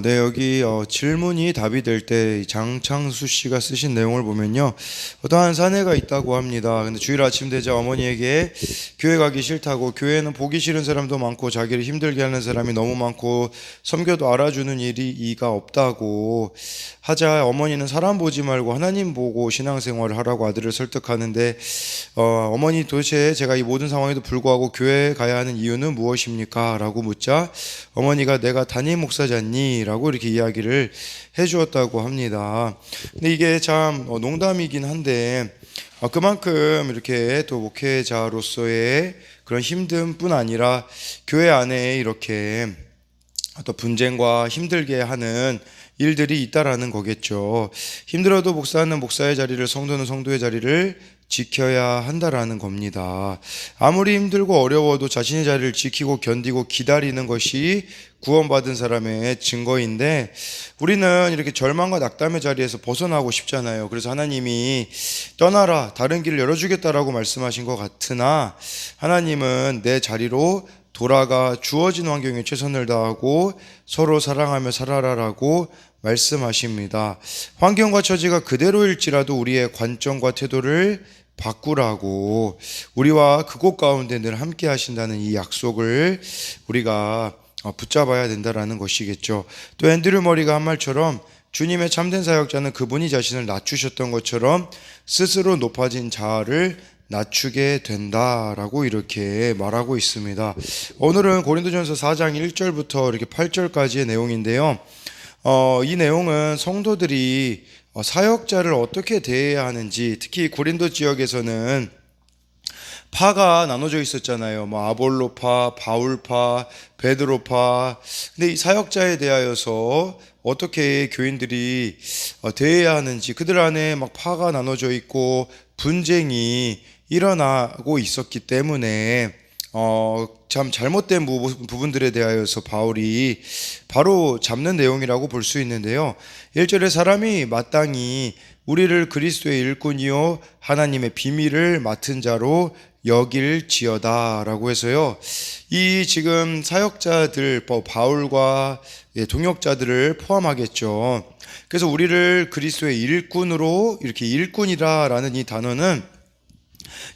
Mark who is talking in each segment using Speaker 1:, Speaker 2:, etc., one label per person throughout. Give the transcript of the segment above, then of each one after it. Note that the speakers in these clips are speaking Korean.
Speaker 1: 네, 여기 질문이 답이 될 때 장창수 씨가 쓰신 내용을 보면요. 어떠한 사내가 있다고 합니다. 근데 주일 아침 되자 어머니에게 교회 가기 싫다고, 교회는 보기 싫은 사람도 많고 자기를 힘들게 하는 사람이 너무 많고 섬겨도 알아주는 일이 이가 없다고 하자, 어머니는 사람 보지 말고 하나님 보고 신앙생활을 하라고 아들을 설득하는데, 어머니 도대체 제가 이 모든 상황에도 불구하고 교회에 가야 하는 이유는 무엇입니까? 라고 묻자, 어머니가 내가 담임 목사잖니? 라고 이렇게 이야기를 해주었다고 합니다. 근데 이게 참 농담이긴 한데, 그만큼 이렇게 또 목회자로서의 그런 힘듦뿐 아니라 교회 안에 이렇게 또 분쟁과 힘들게 하는 일들이 있다라는 거겠죠. 힘들어도 목사는 목사의 자리를, 성도는 성도의 자리를 지켜야 한다라는 겁니다. 아무리 힘들고 어려워도 자신의 자리를 지키고 견디고 기다리는 것이 구원받은 사람의 증거인데, 우리는 이렇게 절망과 낙담의 자리에서 벗어나고 싶잖아요. 그래서 하나님이 떠나라, 다른 길을 열어주겠다라고 말씀하신 것 같으나, 하나님은 내 자리로 돌아가 주어진 환경에 최선을 다하고 서로 사랑하며 살아라라고 말씀하십니다. 환경과 처지가 그대로일지라도 우리의 관점과 태도를 바꾸라고, 우리와 그곳 가운데 늘 함께 하신다는 이 약속을 우리가 붙잡아야 된다라는 것이겠죠. 또 앤드류 머리가 한 말처럼, 주님의 참된 사역자는 그분이 자신을 낮추셨던 것처럼 스스로 높아진 자아를 낮추게 된다라고 이렇게 말하고 있습니다. 오늘은 고린도전서 4장 1절부터 이렇게 8절까지의 내용인데요. 이 내용은 성도들이 사역자를 어떻게 대해야 하는지, 특히 고린도 지역에서는 파가 나눠져 있었잖아요. 뭐 아볼로파, 바울파, 베드로파. 근데 이 사역자에 대하여서 어떻게 교인들이 대해야 하는지, 그들 안에 막 파가 나눠져 있고 분쟁이 일어나고 있었기 때문에 참 잘못된 부분들에 대하여서 바울이 바로 잡는 내용이라고 볼 수 있는데요. 1절에 사람이 마땅히 우리를 그리스도의 일꾼이요 하나님의 비밀을 맡은 자로 여길지어다 라고 해서요, 이 지금 사역자들, 바울과 동역자들을 포함하겠죠. 그래서 우리를 그리스도의 일꾼으로, 이렇게 일꾼이라 라는 이 단어는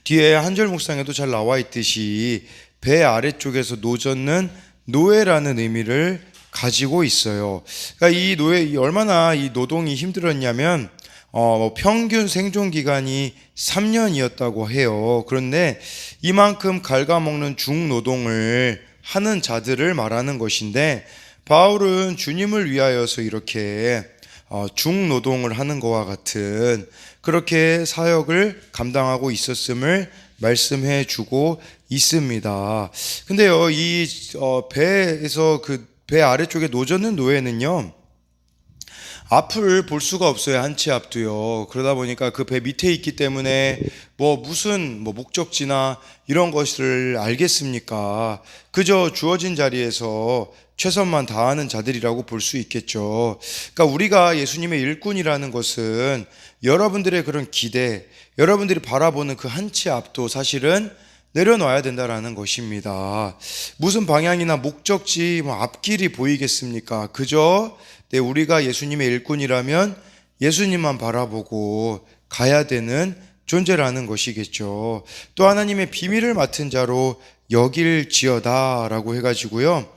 Speaker 1: 뒤에 한 절 묵상에도 잘 나와 있듯이 배 아래쪽에서 노젓는 노예라는 의미를 가지고 있어요. 그러니까 얼마나 이 노동이 힘들었냐면, 평균 생존 기간이 3년이었다고 해요. 그런데 이만큼 갉아먹는 중노동을 하는 자들을 말하는 것인데, 바울은 주님을 위하여서 이렇게 중노동을 하는 것과 같은 그렇게 사역을 감당하고 있었음을 말씀해 주고 있습니다. 근데요, 이 배에서 그 배 아래쪽에 노젓는 노예는요, 앞을 볼 수가 없어요. 한 치 앞도요. 그러다 보니까 그 배 밑에 있기 때문에 무슨 목적지나 이런 것을 알겠습니까? 그저 주어진 자리에서 최선만 다하는 자들이라고 볼 수 있겠죠. 그러니까 우리가 예수님의 일꾼이라는 것은 여러분들의 그런 기대, 여러분들이 바라보는 그 한 치 앞도 사실은 내려놔야 된다라는 것입니다. 무슨 방향이나 목적지, 앞길이 보이겠습니까? 그저 우리가 예수님의 일꾼이라면 예수님만 바라보고 가야 되는 존재라는 것이겠죠. 또 하나님의 비밀을 맡은 자로 여길지어다 라고 해가지고요,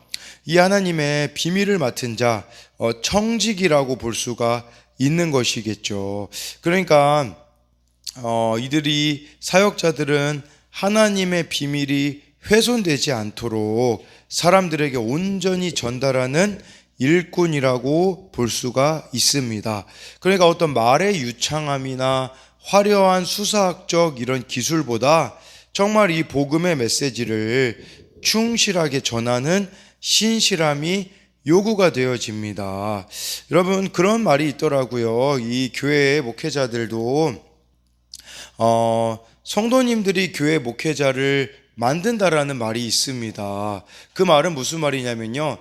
Speaker 1: 이 하나님의 비밀을 맡은 자, 청직이라고 볼 수가 있는 것이겠죠. 그러니까 이들이, 사역자들은 하나님의 비밀이 훼손되지 않도록 사람들에게 온전히 전달하는 일꾼이라고 볼 수가 있습니다. 그러니까 어떤 말의 유창함이나 화려한 수사학적 이런 기술보다 정말 이 복음의 메시지를 충실하게 전하는 신실함이 요구가 되어집니다. 여러분, 그런 말이 있더라고요. 이 교회의 목회자들도 성도님들이 교회 목회자를 만든다라는 말이 있습니다. 그 말은 무슨 말이냐면요,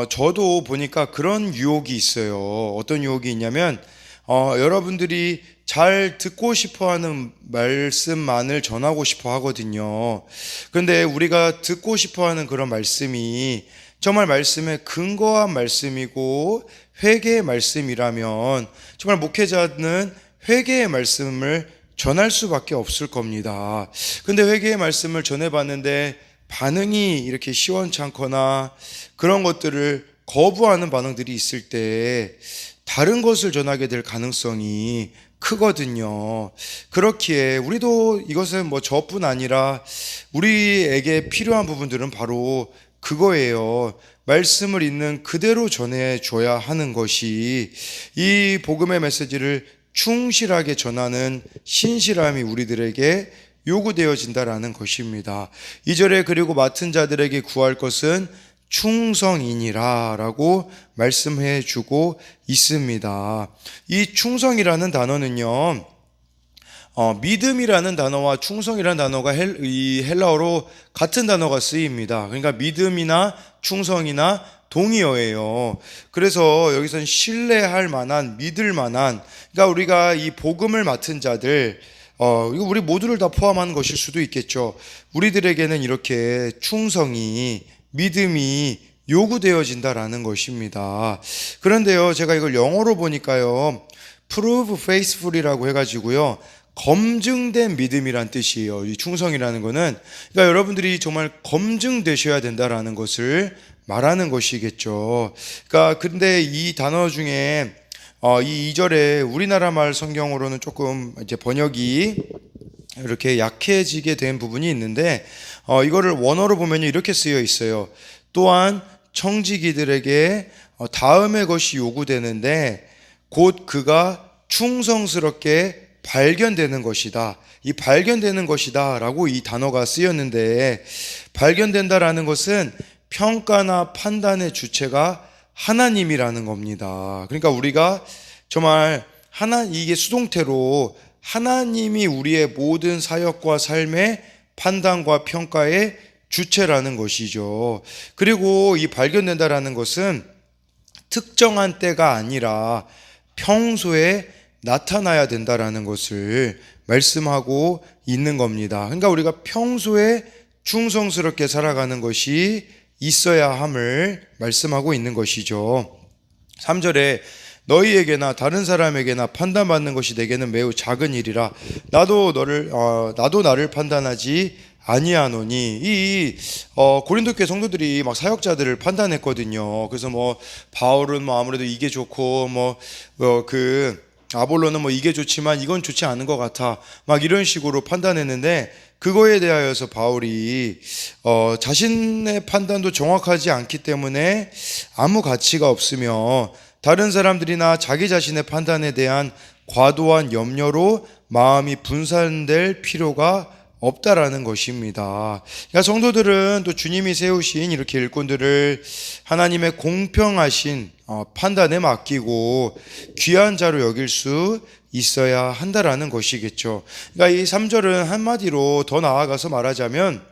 Speaker 1: 저도 보니까 그런 유혹이 있어요. 어떤 유혹이 있냐면, 여러분들이 잘 듣고 싶어 하는 말씀만을 전하고 싶어 하거든요. 그런데 우리가 듣고 싶어 하는 그런 말씀이 정말 말씀에 근거한 말씀이고 회개의 말씀이라면 정말 목회자는 회개의 말씀을 전할 수밖에 없을 겁니다. 근데 회개의 말씀을 전해봤는데 반응이 이렇게 시원찮거나 그런 것들을 거부하는 반응들이 있을 때 다른 것을 전하게 될 가능성이 크거든요. 그렇기에 우리도 이것은 뭐 저뿐 아니라 우리에게 필요한 부분들은 바로 그거예요. 말씀을 있는 그대로 전해줘야 하는 것이 이 복음의 메시지를 충실하게 전하는 신실함이 우리들에게 요구되어진다라는 것입니다. 2절에 그리고 맡은 자들에게 구할 것은 충성이니라 라고 말씀해 주고 있습니다. 이 충성이라는 단어는요, 믿음이라는 단어와 충성이라는 단어가 이 헬라어로 같은 단어가 쓰입니다. 그러니까 믿음이나 충성이나 동의어예요. 그래서 여기서는 신뢰할 만한, 믿을 만한, 그러니까 우리가 이 복음을 맡은 자들, 이거 우리 모두를 다 포함하는 것일 수도 있겠죠. 우리들에게는 이렇게 충성이, 믿음이 요구되어진다라는 것입니다. 그런데요, 제가 이걸 영어로 보니까요, prove faithful이라고 해가지고요, 검증된 믿음이란 뜻이에요. 이 충성이라는 거는, 그러니까 여러분들이 정말 검증되셔야 된다라는 것을 말하는 것이겠죠. 그러니까 근데 이 단어 중에 이 2절에 우리나라 말 성경으로는 조금 이제 번역이 이렇게 약해지게 된 부분이 있는데, 이거를 원어로 보면 이렇게 쓰여 있어요. 또한 청지기들에게 다음의 것이 요구되는데 곧 그가 충성스럽게 발견되는 것이다. 이 발견되는 것이다 라고 이 단어가 쓰였는데, 발견된다라는 것은 평가나 판단의 주체가 하나님이라는 겁니다. 그러니까 우리가 정말 이게 수동태로 하나님이 우리의 모든 사역과 삶의 판단과 평가의 주체라는 것이죠. 그리고 이 발견된다라는 것은 특정한 때가 아니라 평소에 나타나야 된다라는 것을 말씀하고 있는 겁니다. 그러니까 우리가 평소에 충성스럽게 살아가는 것이 있어야 함을 말씀하고 있는 것이죠. 3절에 너희에게나 다른 사람에게나 판단받는 것이 내게는 매우 작은 일이라 나도 나를 판단하지 아니하노니. 이 고린도 교회 성도들이 막 사역자들을 판단했거든요. 그래서 뭐 바울은 뭐 아무래도 이게 좋고 아볼로는 뭐 이게 좋지만 이건 좋지 않은 것 같아, 막 이런 식으로 판단했는데, 그거에 대하여서 바울이 자신의 판단도 정확하지 않기 때문에 아무 가치가 없으며 다른 사람들이나 자기 자신의 판단에 대한 과도한 염려로 마음이 분산될 필요가 없다라는 것입니다. 그러니까 성도들은 또 주님이 세우신 이렇게 일꾼들을 하나님의 공평하신 판단에 맡기고 귀한 자로 여길 수 있어야 한다라는 것이겠죠. 그러니까 이 3절은 한마디로 더 나아가서 말하자면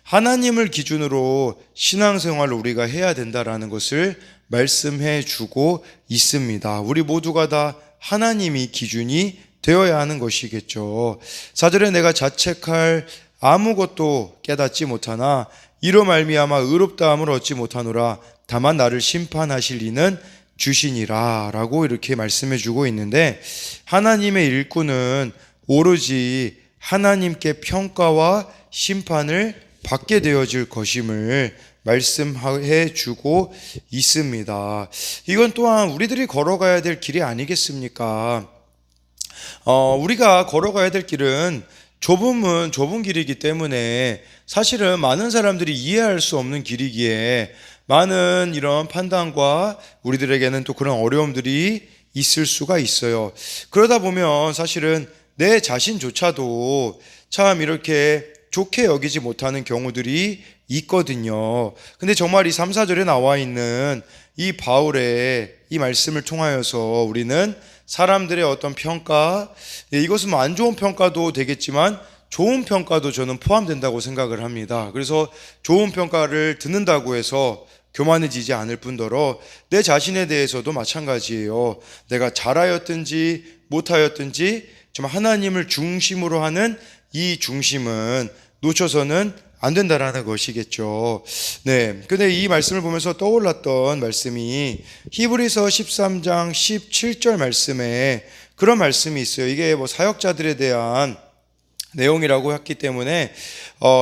Speaker 1: 하나님을 기준으로 신앙생활을 우리가 해야 된다라는 것을 말씀해 주고 있습니다. 우리 모두가 다 하나님이 기준이 되어야 하는 것이겠죠. 4절에 내가 자책할 아무것도 깨닫지 못하나 이로 말미암아 의롭다함을 얻지 못하노라 다만 나를 심판하실 이는 주시니라 라고 이렇게 말씀해 주고 있는데, 하나님의 일꾼은 오로지 하나님께 평가와 심판을 받게 되어질 것임을 말씀해 주고 있습니다. 이건 또한 우리들이 걸어가야 될 길이 아니겠습니까? 우리가 걸어가야 될 길은 좁은 길이기 때문에 사실은 많은 사람들이 이해할 수 없는 길이기에 많은 이런 판단과 우리들에게는 또 그런 어려움들이 있을 수가 있어요. 그러다 보면 사실은 내 자신조차도 참 이렇게 좋게 여기지 못하는 경우들이 있거든요. 근데 정말 이 3, 4절에 나와 있는 이 바울의 이 말씀을 통하여서 우리는 사람들의 어떤 평가, 이것은 뭐 안 좋은 평가도 되겠지만 좋은 평가도 저는 포함된다고 생각을 합니다. 그래서 좋은 평가를 듣는다고 해서 교만해지지 않을 뿐더러 내 자신에 대해서도 마찬가지예요. 내가 잘하였든지 못하였든지 정말 하나님을 중심으로 하는 이 중심은 놓쳐서는 안 된다라는 것이겠죠. 네. 근데 이 말씀을 보면서 떠올랐던 말씀이 히브리서 13장 17절 말씀에 그런 말씀이 있어요. 이게 뭐 사역자들에 대한 내용이라고 했기 때문에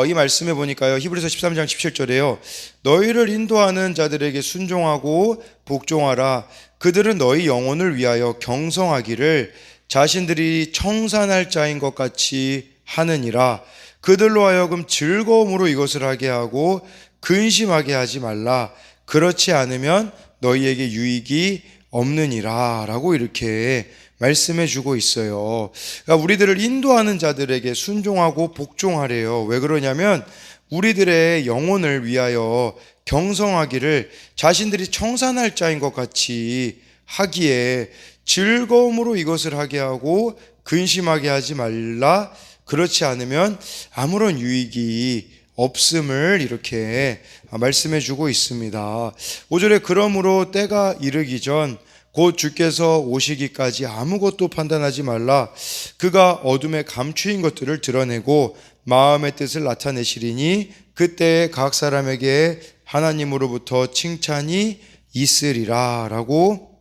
Speaker 1: 이 말씀에 보니까요. 히브리서 13장 17절에요. 너희를 인도하는 자들에게 순종하고 복종하라. 그들은 너희 영혼을 위하여 경성하기를 자신들이 청산할 자인 것 같이 하느니라. 그들로 하여금 즐거움으로 이것을 하게 하고 근심하게 하지 말라. 그렇지 않으면 너희에게 유익이 없느니라 라고 이렇게 말씀해 주고 있어요. 그러니까 우리들을 인도하는 자들에게 순종하고 복종하래요. 왜 그러냐면 우리들의 영혼을 위하여 경성하기를 자신들이 청산할 자인 것 같이 하기에 즐거움으로 이것을 하게 하고 근심하게 하지 말라. 그렇지 않으면 아무런 유익이 없음을 이렇게 말씀해 주고 있습니다. 5절에 그러므로 때가 이르기 전 곧 주께서 오시기까지 아무것도 판단하지 말라. 그가 어둠에 감추인 것들을 드러내고 마음의 뜻을 나타내시리니 그때에 각 사람에게 하나님으로부터 칭찬이 있으리라 라고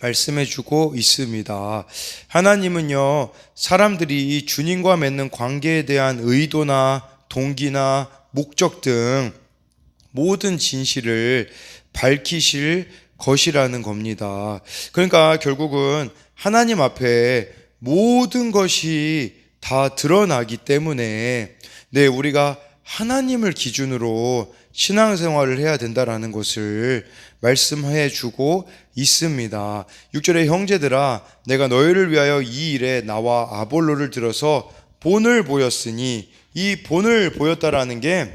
Speaker 1: 말씀해 주고 있습니다. 하나님은요, 사람들이 주님과 맺는 관계에 대한 의도나 동기나 목적 등 모든 진실을 밝히실 것이라는 겁니다. 그러니까 결국은 하나님 앞에 모든 것이 다 드러나기 때문에 우리가 하나님을 기준으로 신앙생활을 해야 된다라는 것을 말씀해 주고 있습니다. 6절에 형제들아 내가 너희를 위하여 이 일에 나와 아볼로를 들어서 본을 보였으니, 이 본을 보였다라는 게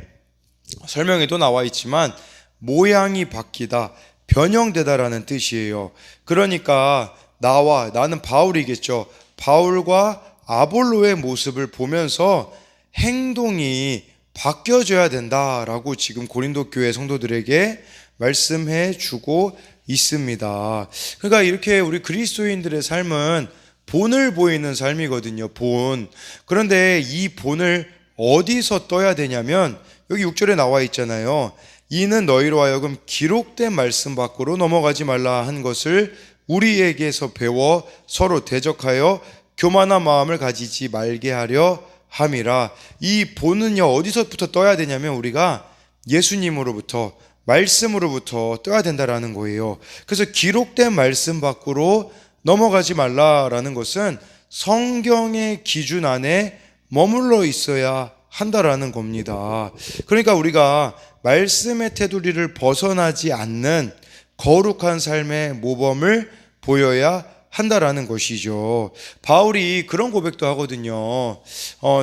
Speaker 1: 설명에도 나와 있지만 모양이 바뀌다, 변형되다라는 뜻이에요. 그러니까 나는 바울이겠죠. 바울과 아볼로의 모습을 보면서 행동이 바뀌어져야 된다라고 지금 고린도 교회 성도들에게 말씀해 주고 있습니다. 그러니까 이렇게 우리 그리스도인들의 삶은 본을 보이는 삶이거든요. 본. 그런데 이 본을 어디서 떠야 되냐면 여기 6절에 나와 있잖아요. 이는 너희로 하여금 기록된 말씀 밖으로 넘어가지 말라 한 것을 우리에게서 배워 서로 대적하여 교만한 마음을 가지지 말게 하려 함이라. 이 본은요 어디서부터 떠야 되냐면 우리가 예수님으로부터, 말씀으로부터 떠야 된다라는 거예요. 그래서 기록된 말씀 밖으로 넘어가지 말라라는 것은 성경의 기준 안에 머물러 있어야 한다라는 겁니다. 그러니까 우리가 말씀의 테두리를 벗어나지 않는 거룩한 삶의 모범을 보여야 한다라는 것이죠. 바울이 그런 고백도 하거든요.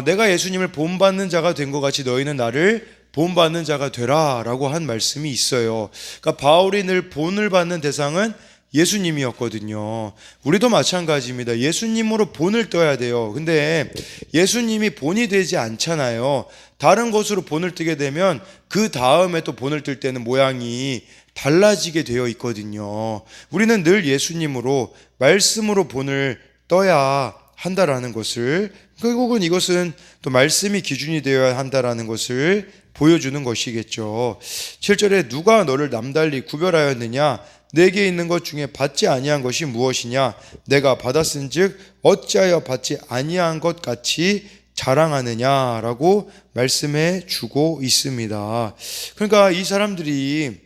Speaker 1: 내가 예수님을 본받는 자가 된 것 같이 너희는 나를 본받는 자가 되라 라고 한 말씀이 있어요. 그러니까 바울이 늘 본을 받는 대상은 예수님이었거든요. 우리도 마찬가지입니다. 예수님으로 본을 떠야 돼요. 근데 예수님이 본이 되지 않잖아요. 다른 것으로 본을 뜨게 되면 그 다음에 또 본을 뜰 때는 모양이 달라지게 되어 있거든요. 우리는 늘 예수님으로, 말씀으로 본을 떠야 한다라는 것을, 결국은 이것은 또 말씀이 기준이 되어야 한다라는 것을 보여주는 것이겠죠. 7절에 누가 너를 남달리 구별하였느냐? 내게 있는 것 중에 받지 아니한 것이 무엇이냐? 내가 받았은즉 어찌하여 받지 아니한 것 같이 자랑하느냐라고 말씀해 주고 있습니다. 그러니까 이 사람들이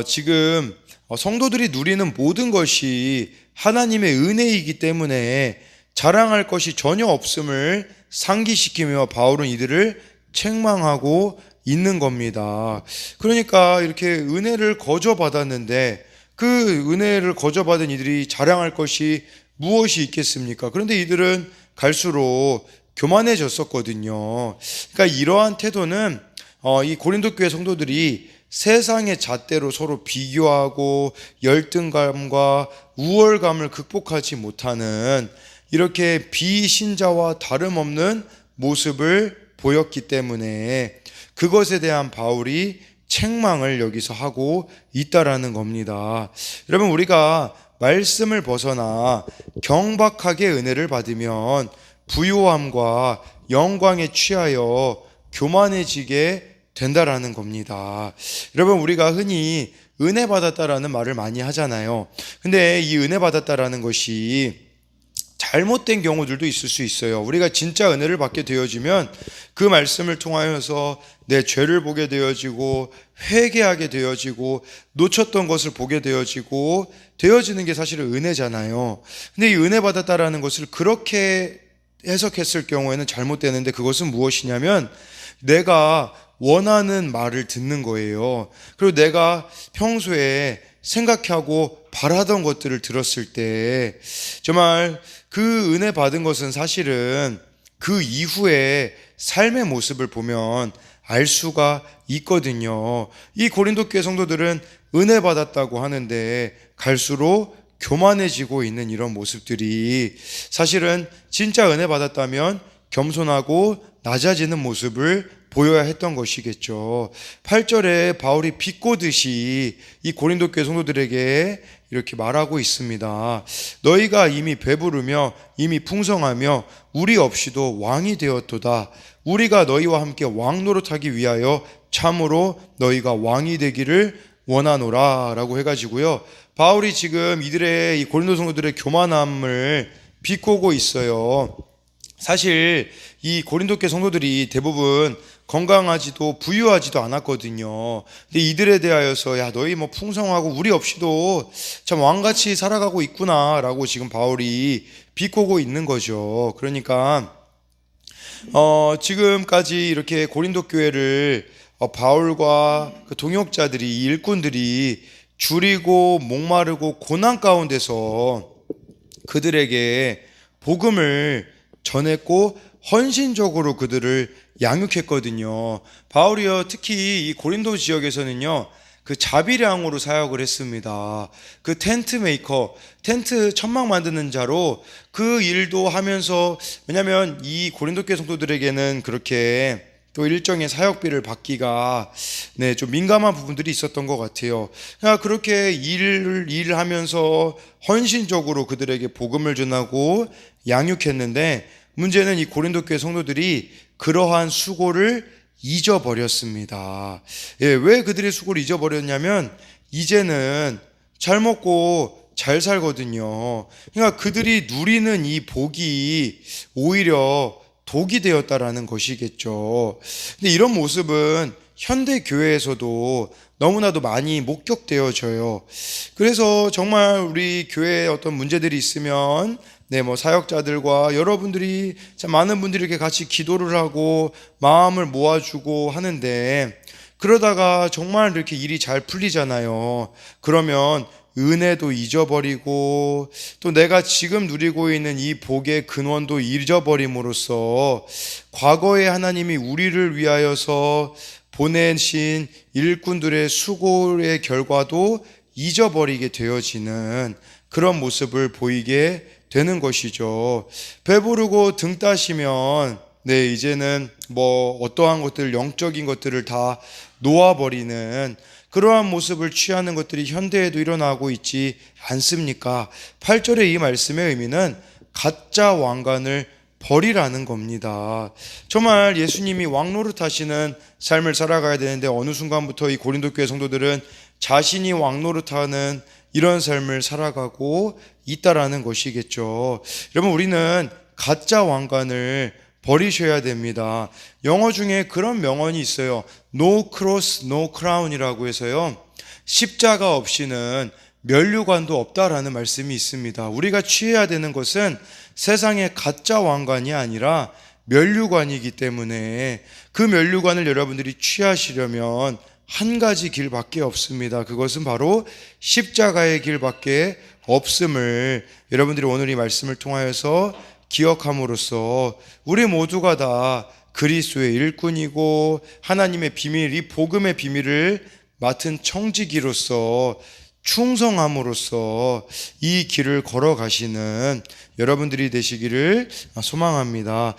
Speaker 1: 지금 성도들이 누리는 모든 것이 하나님의 은혜이기 때문에 자랑할 것이 전혀 없음을 상기시키며 바울은 이들을 책망하고 있는 겁니다. 그러니까 이렇게 은혜를 거저받았는데 그 은혜를 거저받은 이들이 자랑할 것이 무엇이 있겠습니까? 그런데 이들은 갈수록 교만해졌었거든요. 그러니까 이러한 태도는 이 고린도 교회 성도들이 세상의 잣대로 서로 비교하고 열등감과 우월감을 극복하지 못하는 이렇게 비신자와 다름없는 모습을 보였기 때문에 그것에 대한 바울이 책망을 여기서 하고 있다라는 겁니다. 여러분, 우리가 말씀을 벗어나 경박하게 은혜를 받으면 부요함과 영광에 취하여 교만해지게 된다라는 겁니다. 여러분, 우리가 흔히 은혜 받았다라는 말을 많이 하잖아요. 근데 이 은혜 받았다라는 것이 잘못된 경우들도 있을 수 있어요. 우리가 진짜 은혜를 받게 되어지면 그 말씀을 통하여서 내 죄를 보게 되어지고 회개하게 되어지고 놓쳤던 것을 보게 되어지는 게 사실은 은혜잖아요. 근데 이 은혜 받았다라는 것을 그렇게 해석했을 경우에는 잘못되는데, 그것은 무엇이냐면 내가 원하는 말을 듣는 거예요. 그리고 내가 평소에 생각하고 바라던 것들을 들었을 때 정말 그 은혜 받은 것은 사실은 그 이후에 삶의 모습을 보면 알 수가 있거든요. 이 고린도 교회 성도들은 은혜 받았다고 하는데 갈수록 교만해지고 있는 이런 모습들이, 사실은 진짜 은혜 받았다면 겸손하고 낮아지는 모습을 보여야 했던 것이겠죠. 8절에 바울이 비꼬듯이 이 고린도 교회 성도들에게 이렇게 말하고 있습니다. 너희가 이미 배부르며 이미 풍성하며 우리 없이도 왕이 되었도다. 우리가 너희와 함께 왕 노릇하기 위하여 참으로 너희가 왕이 되기를 원하노라 라고 해가지고요, 바울이 지금 이들의 이 고린도 성도들의 교만함을 비꼬고 있어요. 사실 이 고린도 교회 성도들이 대부분 건강하지도 부유하지도 않았거든요. 근데 이들에 대하여서 야, 너희 뭐 풍성하고 우리 없이도 참 왕같이 살아가고 있구나라고 지금 바울이 비꼬고 있는 거죠. 그러니까 지금까지 이렇게 고린도 교회를 바울과 그 동역자들이, 일꾼들이 줄이고 목마르고 고난 가운데서 그들에게 복음을 전했고 헌신적으로 그들을 양육했거든요. 바울이요, 특히 이 고린도 지역에서는요, 그 자비량으로 사역을 했습니다. 그 텐트 메이커, 텐트 천막 만드는 자로 그 일도 하면서, 왜냐하면 이 고린도 교회 성도들에게는 그렇게 또 일정의 사역비를 받기가 좀 민감한 부분들이 있었던 것 같아요. 그러니까 그렇게 일을 하면서 헌신적으로 그들에게 복음을 전하고 양육했는데, 문제는 이 고린도 교회 성도들이 그러한 수고를 잊어버렸습니다. 왜 그들의 수고를 잊어버렸냐면 이제는 잘 먹고 잘 살거든요. 그러니까 그들이 누리는 이 복이 오히려 독이 되었다라는 것이겠죠. 근데 이런 모습은 현대 교회에서도 너무나도 많이 목격되어져요. 그래서 정말 우리 교회에 어떤 문제들이 있으면 사역자들과 여러분들이, 참 많은 분들이 이렇게 같이 기도를 하고 마음을 모아주고 하는데, 그러다가 정말 이렇게 일이 잘 풀리잖아요. 그러면 은혜도 잊어버리고 또 내가 지금 누리고 있는 이 복의 근원도 잊어버림으로써 과거에 하나님이 우리를 위하여서 보내신 일꾼들의 수고의 결과도 잊어버리게 되어지는 그런 모습을 보이게 되는 것이죠. 배부르고 등 따시면 이제는 어떠한 것들, 영적인 것들을 다 놓아버리는 그러한 모습을 취하는 것들이 현대에도 일어나고 있지 않습니까? 8절의 이 말씀의 의미는 가짜 왕관을 버리라는 겁니다. 정말 예수님이 왕노릇 하시는 삶을 살아가야 되는데, 어느 순간부터 이 고린도 교회 성도들은 자신이 왕노릇하는 이런 삶을 살아가고 있다라는 것이겠죠. 여러분, 우리는 가짜 왕관을 버리셔야 됩니다. 영어 중에 그런 명언이 있어요. No cross, no crown이라고 해서요, 십자가 없이는 면류관도 없다라는 말씀이 있습니다. 우리가 취해야 되는 것은 세상의 가짜 왕관이 아니라 면류관이기 때문에 그 면류관을 여러분들이 취하시려면 한 가지 길밖에 없습니다. 그것은 바로 십자가의 길밖에 없음을 여러분들이 오늘 이 말씀을 통하여서 기억함으로써 우리 모두가 다 그리스도의 일꾼이고 하나님의 비밀, 이 복음의 비밀을 맡은 청지기로서 충성함으로써 이 길을 걸어가시는 여러분들이 되시기를 소망합니다.